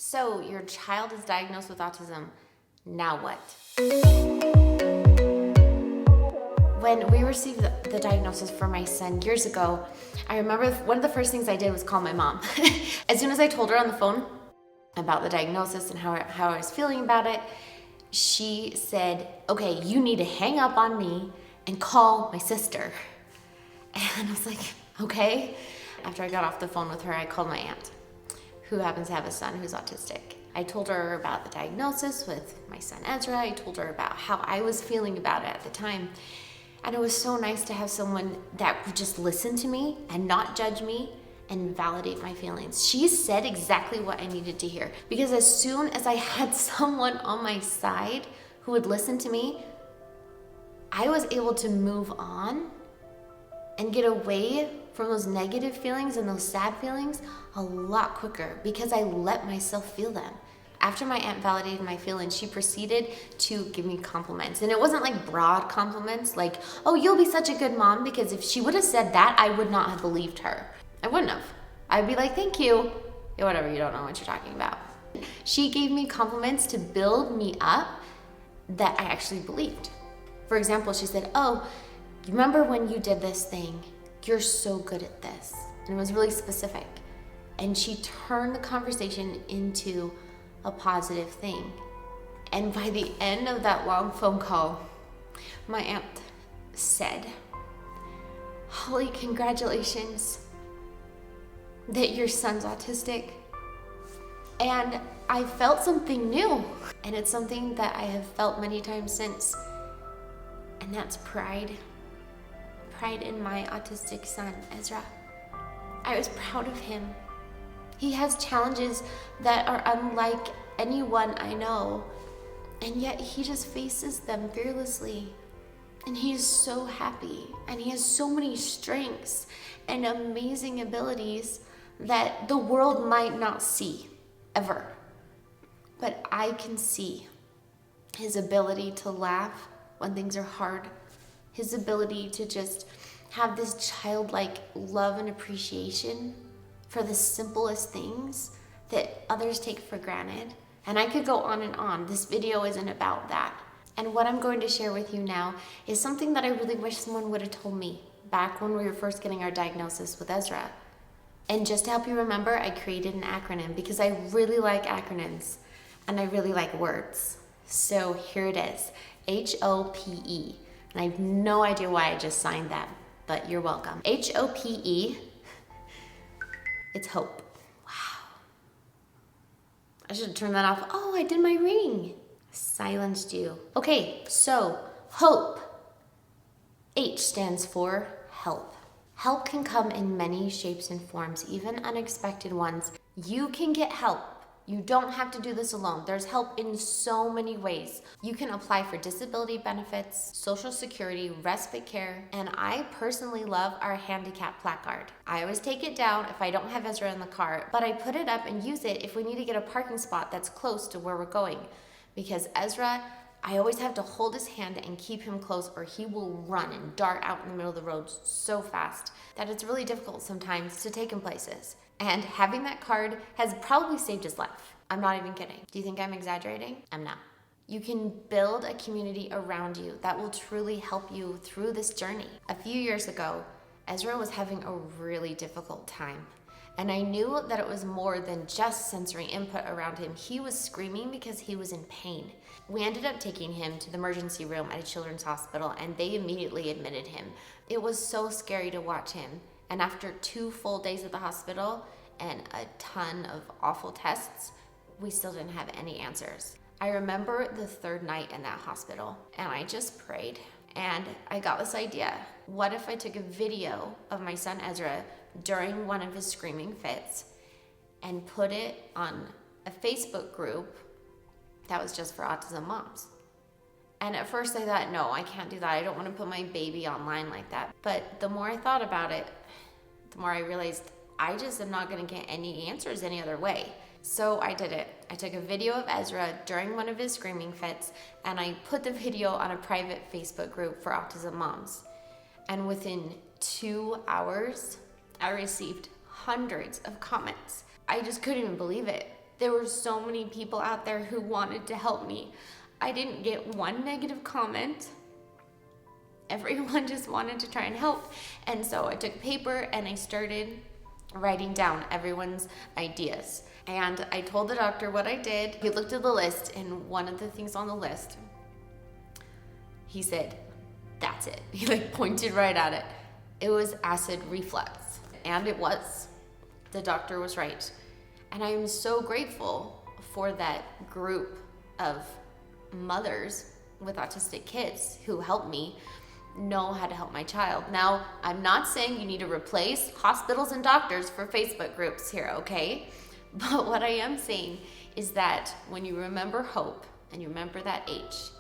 So your child is diagnosed with autism. Now what? When we received the diagnosis for my son years ago, I remember one of the first things I did was call my mom. As soon as I told her on the phone about the diagnosis and how I was feeling about it, she said, okay, you need to hang up on me and call my sister. And I was like, okay. After I got off the phone with her, I called my aunt, who happens to have a son who's autistic. I told her about the diagnosis with my son Ezra. I told her about how I was feeling about it at the time. And it was so nice to have someone that would just listen to me and not judge me and validate my feelings. She said exactly what I needed to hear, because as soon as I had someone on my side who would listen to me, I was able to move on and get away from those negative feelings and those sad feelings a lot quicker, because I let myself feel them. After my aunt validated my feelings, she proceeded to give me compliments. And it wasn't like broad compliments like, oh, you'll be such a good mom, because if she would have said that, I would not have believed her. I wouldn't have. I'd be like, thank you. Yeah, whatever, you don't know what you're talking about. She gave me compliments to build me up that I actually believed. For example, she said, oh, remember when you did this thing? You're so good at this. And it was really specific. And she turned the conversation into a positive thing. And by the end of that long phone call, my aunt said, Holly, congratulations that your son's autistic. And I felt something new. And it's something that I have felt many times since. And that's pride. Pride in my autistic son, Ezra. I was proud of him. He has challenges that are unlike anyone I know, and yet he just faces them fearlessly. And he is so happy, and he has so many strengths and amazing abilities that the world might not see, ever. But I can see his ability to laugh when things are hard, his ability to just have this childlike love and appreciation for the simplest things that others take for granted. And I could go on and on. This video isn't about that. And what I'm going to share with you now is something that I really wish someone would have told me back when we were first getting our diagnosis with Ezra. And just to help you remember, I created an acronym because I really like acronyms and I really like words. So here it is, HOPE. And I have no idea why I just signed that, but you're welcome. HOPE, it's hope. Wow. I should turn that off. Oh, I did my ring. Silenced you. Okay, so hope. H stands for help. Help can come in many shapes and forms, even unexpected ones. You can get help. You don't have to do this alone. There's help in so many ways. You can apply for disability benefits, Social Security, respite care, and I personally love our handicap placard. I always take it down if I don't have Ezra in the car, but I put it up and use it if we need to get a parking spot that's close to where we're going. Because Ezra, I always have to hold his hand and keep him close, or he will run and dart out in the middle of the road so fast that it's really difficult sometimes to take him places. And having that card has probably saved his life. I'm not even kidding. Do you think I'm exaggerating? I'm not. You can build a community around you that will truly help you through this journey. A few years ago, Ezra was having a really difficult time. And I knew that it was more than just sensory input around him. He was screaming because he was in pain. We ended up taking him to the emergency room at a children's hospital, and they immediately admitted him. It was so scary to watch him. And after 2 full days at the hospital and a ton of awful tests, we still didn't have any answers. I remember the 3rd night in that hospital, and I just prayed. And I got this idea. What if I took a video of my son Ezra during one of his screaming fits and put it on a Facebook group that was just for autism moms? And at first I thought, no, I can't do that. I don't want to put my baby online like that. But the more I thought about it, the more I realized I just am not going to get any answers any other way. So I did it. I took a video of Ezra during one of his screaming fits, and I put the video on a private Facebook group for autism moms. And within 2 hours, I received hundreds of comments. I just couldn't even believe it. There were so many people out there who wanted to help me. I didn't get one negative comment. Everyone just wanted to try and help. And so I took paper and I started writing down everyone's ideas. And I told the doctor what I did. He looked at the list, and one of the things on the list, he said, "That's it." He pointed right at it. It was acid reflux. And it was. The doctor was right. And I am so grateful for that group of mothers with autistic kids who helped me know how to help my child. Now, I'm not saying you need to replace hospitals and doctors for Facebook groups here, okay? But what I am saying is that when you remember hope and you remember that H,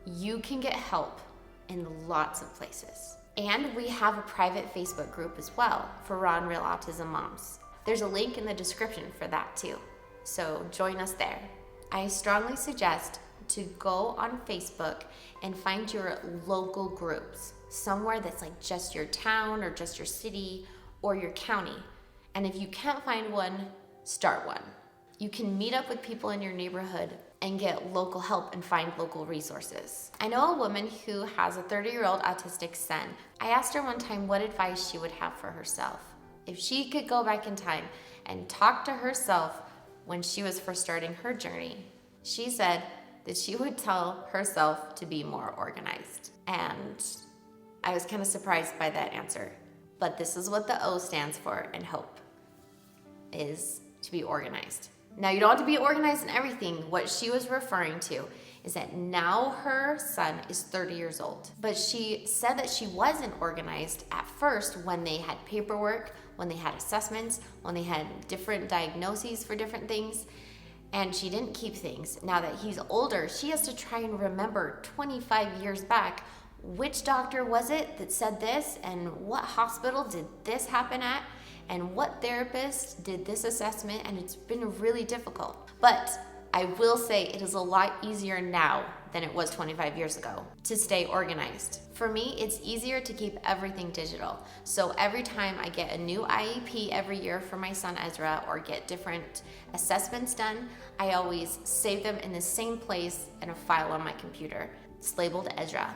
you can get help in lots of places. And we have a private Facebook group as well for raw and real autism moms. There's a link in the description for that too. So join us there. I strongly suggest to go on Facebook and find your local groups, somewhere that's just your town or just your city or your county. And if you can't find one, start one. You can meet up with people in your neighborhood and get local help and find local resources. I know a woman who has a 30-year-old autistic son. I asked her one time what advice she would have for herself. If she could go back in time and talk to herself when she was first starting her journey, she said that she would tell herself to be more organized. And I was kind of surprised by that answer. But this is what the O stands for in hope, is to be organized. Now, you don't have to be organized in everything. What she was referring to is that now her son is 30 years old. But she said that she wasn't organized at first when they had paperwork, when they had assessments, when they had different diagnoses for different things, and she didn't keep things. Now that he's older, she has to try and remember 25 years back, which doctor was it that said this, and what hospital did this happen at, and what therapist did this assessment, and it's been really difficult. But I will say it is a lot easier now than it was 25 years ago to stay organized. For me, it's easier to keep everything digital. So every time I get a new IEP every year for my son Ezra or get different assessments done, I always save them in the same place in a file on my computer. It's labeled Ezra.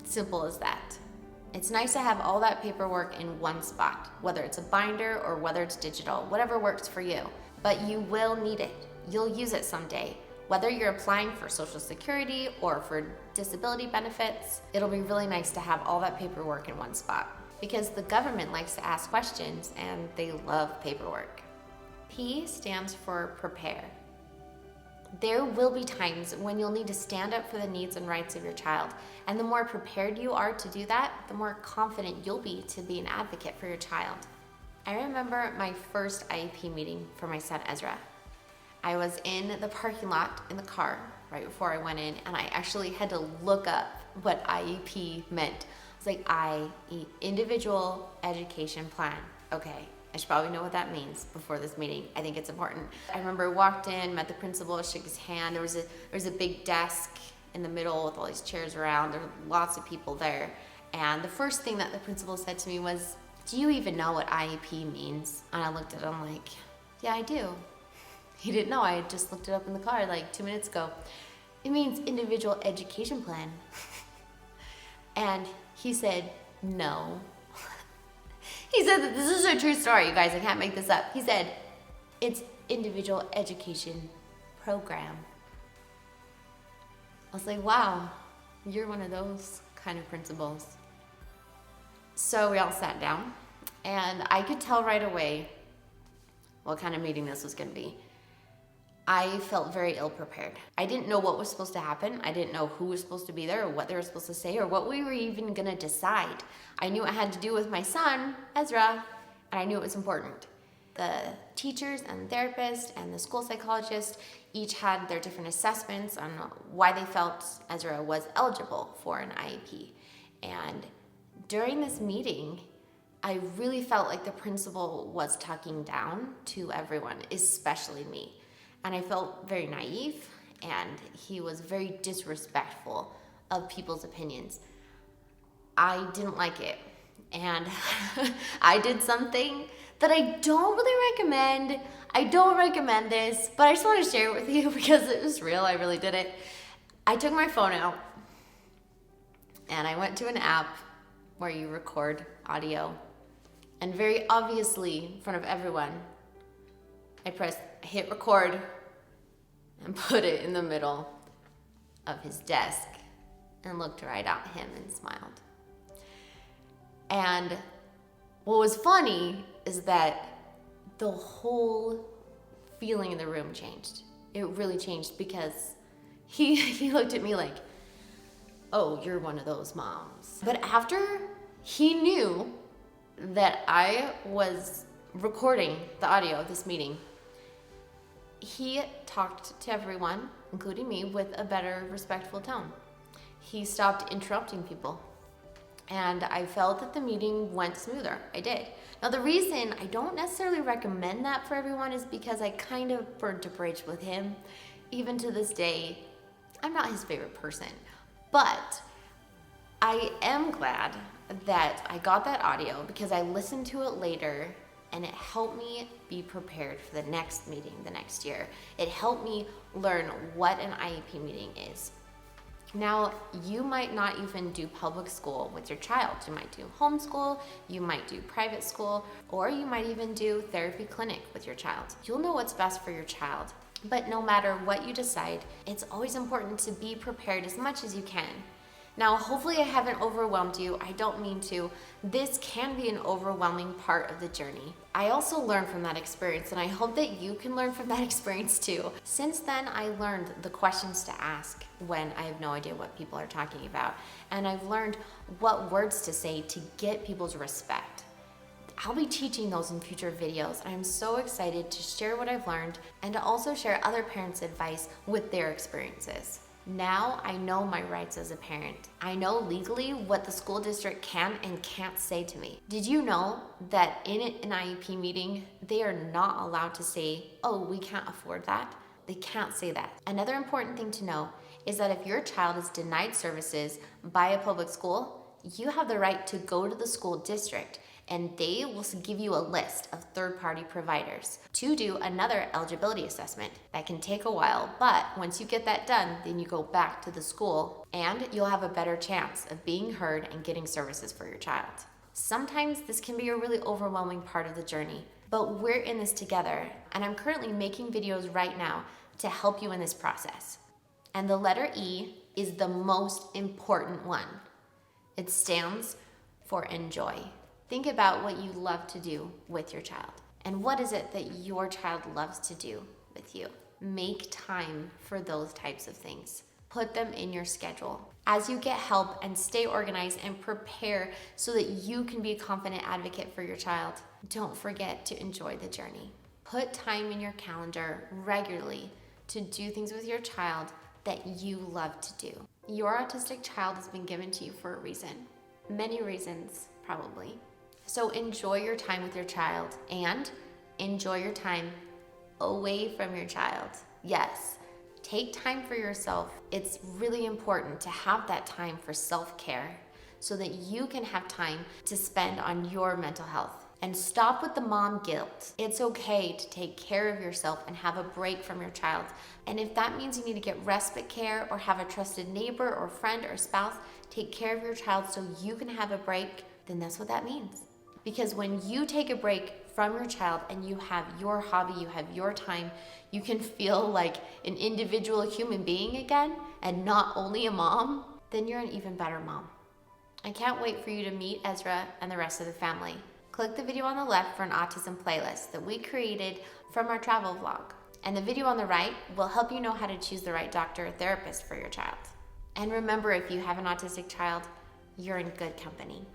Simple as that. It's nice to have all that paperwork in one spot, whether it's a binder or whether it's digital, whatever works for you. But you will need it. You'll use it someday. Whether you're applying for Social Security or for disability benefits, it'll be really nice to have all that paperwork in one spot because the government likes to ask questions and they love paperwork. P stands for prepare. There will be times when you'll need to stand up for the needs and rights of your child. And the more prepared you are to do that, the more confident you'll be to be an advocate for your child. I remember my first IEP meeting for my son Ezra. I was in the parking lot in the car right before I went in, and I actually had to look up what IEP meant. It's individual education plan. Okay, I should probably know what that means before this meeting. I think it's important. I remember I walked in, met the principal, shook his hand. There was a big desk in the middle with all these chairs around. There were lots of people there. And the first thing that the principal said to me was, "Do you even know what IEP means?" And I looked at him like, "Yeah, I do." He didn't know. I had just looked it up in the car 2 minutes ago. It means individual education plan. And he said, "No." He said that this is a true story, you guys. I can't make this up. He said, "It's individual education program." I was like, wow, you're one of those kind of principals. So we all sat down, and I could tell right away what kind of meeting this was going to be. I felt very ill-prepared. I didn't know what was supposed to happen. I didn't know who was supposed to be there or what they were supposed to say or what we were even going to decide. I knew it had to do with my son, Ezra, and I knew it was important. The teachers and therapists and the school psychologist each had their different assessments on why they felt Ezra was eligible for an IEP. And during this meeting, I really felt like the principal was talking down to everyone, especially me. And I felt very naive, and he was very disrespectful of people's opinions. I didn't like it, and I did something that I don't really recommend. I don't recommend this, but I just want to share it with you because it was real. I really did it. I took my phone out and I went to an app where you record audio. And very obviously, in front of everyone, I hit record and put it in the middle of his desk and looked right at him and smiled. And what was funny is that the whole feeling in the room changed. It really changed because he looked at me like, oh, you're one of those moms. But after he knew that I was recording the audio of this meeting, he talked to everyone, including me, with a better, respectful tone. He stopped interrupting people. And I felt that the meeting went smoother. I did. Now, the reason I don't necessarily recommend that for everyone is because I kind of burnt a bridge with him. Even to this day, I'm not his favorite person. But I am glad that I got that audio because I listened to it later and it helped me be prepared for the next meeting the next year. It helped me learn what an IEP meeting is. Now, you might not even do public school with your child. You might do homeschool, you might do private school, or you might even do therapy clinic with your child. You'll know what's best for your child. But no matter what you decide, it's always important to be prepared as much as you can. Now, hopefully I haven't overwhelmed you. I don't mean to. This can be an overwhelming part of the journey. I also learned from that experience, and I hope that you can learn from that experience too. Since then, I learned the questions to ask when I have no idea what people are talking about. And I've learned what words to say to get people's respect. I'll be teaching those in future videos. I'm so excited to share what I've learned and to also share other parents' advice with their experiences. Now I know my rights as a parent. I know legally what the school district can and can't say to me. Did you know that in an IEP meeting, they are not allowed to say, oh, we can't afford that? They can't say that. Another important thing to know is that if your child is denied services by a public school, you have the right to go to the school district and they will give you a list of third-party providers to do another eligibility assessment. That can take a while, but once you get that done, then you go back to the school and you'll have a better chance of being heard and getting services for your child. Sometimes this can be a really overwhelming part of the journey, but we're in this together, and I'm currently making videos right now to help you in this process. And the letter E is the most important one. It stands for enjoy. Think about what you love to do with your child. And what is it that your child loves to do with you? Make time for those types of things. Put them in your schedule. As you get help and stay organized and prepare so that you can be a confident advocate for your child, don't forget to enjoy the journey. Put time in your calendar regularly to do things with your child that you love to do. Your autistic child has been given to you for a reason. Many reasons, probably. So enjoy your time with your child and enjoy your time away from your child. Yes, take time for yourself. It's really important to have that time for self-care so that you can have time to spend on your mental health. And stop with the mom guilt. It's okay to take care of yourself and have a break from your child. And if that means you need to get respite care or have a trusted neighbor or friend or spouse take care of your child so you can have a break, then that's what that means. Because when you take a break from your child and you have your hobby, you have your time, you can feel like an individual human being again and not only a mom, then you're an even better mom. I can't wait for you to meet Ezra and the rest of the family. Click the video on the left for an autism playlist that we created from our travel vlog. And the video on the right will help you know how to choose the right doctor or therapist for your child. And remember, if you have an autistic child, you're in good company.